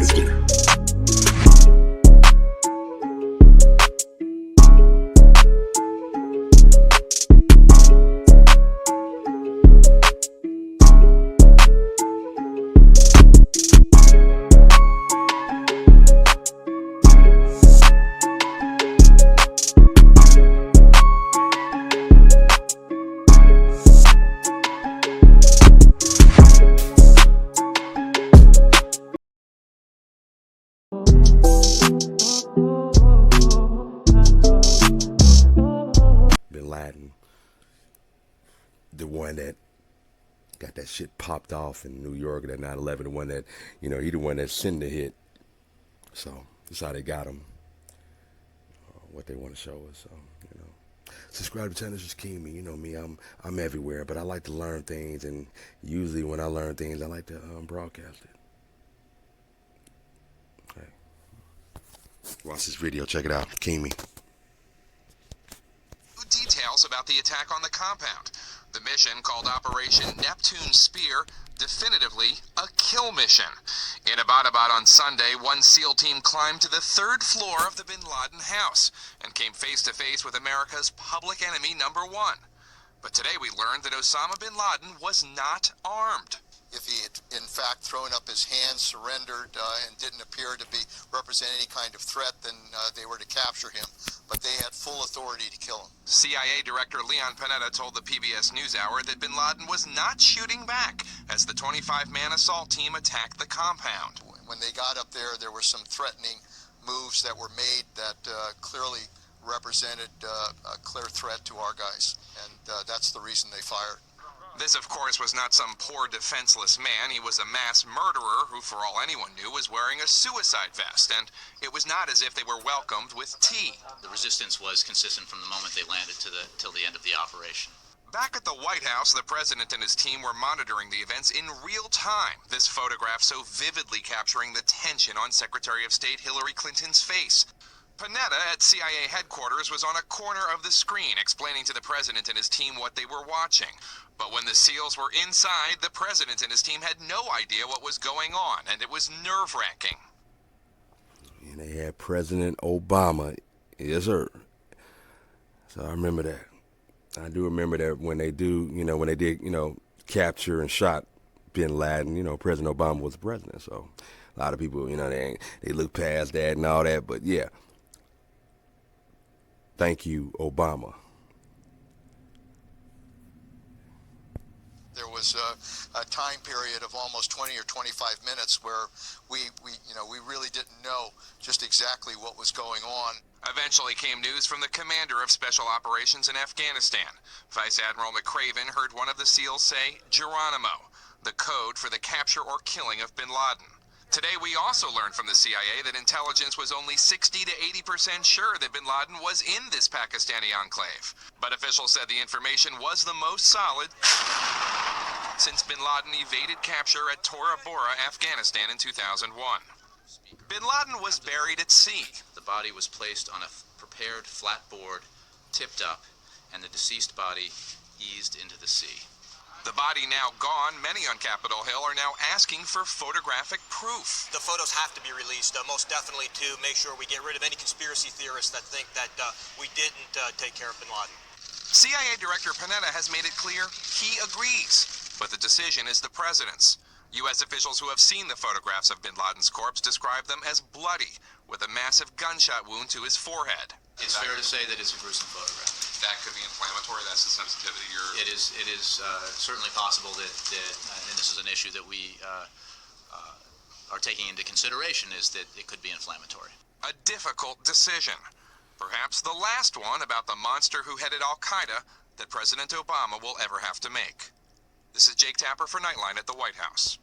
Let's get it. Bin Laden, the one that got that shit popped off in New York, that 9/11, the one that, he the one that sent the hit. So that's how they got him. What they want to show us. Subscribe to channel. This is Keamy. You know me. I'm everywhere, but I like to learn things, and usually when I learn things, I like to broadcast it. Hey, watch this video. Check it out. Keamy. Details about the attack on the compound. The mission, called Operation Neptune Spear, definitively a kill mission. In Abbottabad on Sunday, one SEAL team climbed to the 3rd floor of the Bin Laden house and came face to face with America's public enemy #1. But today we learned that Osama bin Laden was not armed. If he had, in fact, thrown up his hands, surrendered, and didn't appear to represent any kind of threat, then they were to capture him. But they had full authority to kill him. CIA Director Leon Panetta told the PBS NewsHour that bin Laden was not shooting back as the 25-man assault team attacked the compound. When they got up there, there were some threatening moves that were made that clearly represented a clear threat to our guys. And that's the reason they fired. This, of course, was not some poor, defenseless man. He was a mass murderer who, for all anyone knew, was wearing a suicide vest, and it was not as if they were welcomed with tea. The resistance was consistent from the moment they landed till the end of the operation. Back at the White House, the president and his team were monitoring the events in real time. This photograph so vividly capturing the tension on Secretary of State Hillary Clinton's face. Panetta at CIA headquarters was on a corner of the screen explaining to the president and his team what they were watching. But when the SEALs were inside, the president and his team had no idea what was going on, and it was nerve-wracking. And they had President Obama. Yes, sir. So I remember that. I do remember that when they did, capture and shot bin Laden, President Obama was the president. So a lot of people, they look past that and all that. But yeah. Thank you, Obama. There was a time period of almost 20 or 25 minutes where we really didn't know just exactly what was going on. Eventually came news from the commander of Special Operations in Afghanistan. Vice Admiral McCraven heard one of the SEALs say Geronimo, the code for the capture or killing of bin Laden. Today we also learned from the CIA that intelligence was only 60 to 80% sure that bin Laden was in this Pakistani enclave. But officials said the information was the most solid since bin Laden evaded capture at Tora Bora, Afghanistan in 2001. Bin Laden was buried at sea. The body was placed on a prepared flat board, tipped up, and the deceased body eased into the sea. The body now gone, many on Capitol Hill are now asking for photographic proof. The photos have to be released, most definitely, to make sure we get rid of any conspiracy theorists that think that we didn't take care of bin Laden. CIA Director Panetta has made it clear he agrees, but the decision is the president's. U.S. officials who have seen the photographs of bin Laden's corpse describe them as bloody, with a massive gunshot wound to his forehead. It's fair to say that it's a gruesome photograph. That could be inflammatory. That's the sensitivity you're... It is certainly possible that and this is an issue that we are taking into consideration, is that it could be inflammatory. A difficult decision. Perhaps the last one about the monster who headed Al-Qaeda that President Obama will ever have to make. This is Jake Tapper for Nightline at the White House.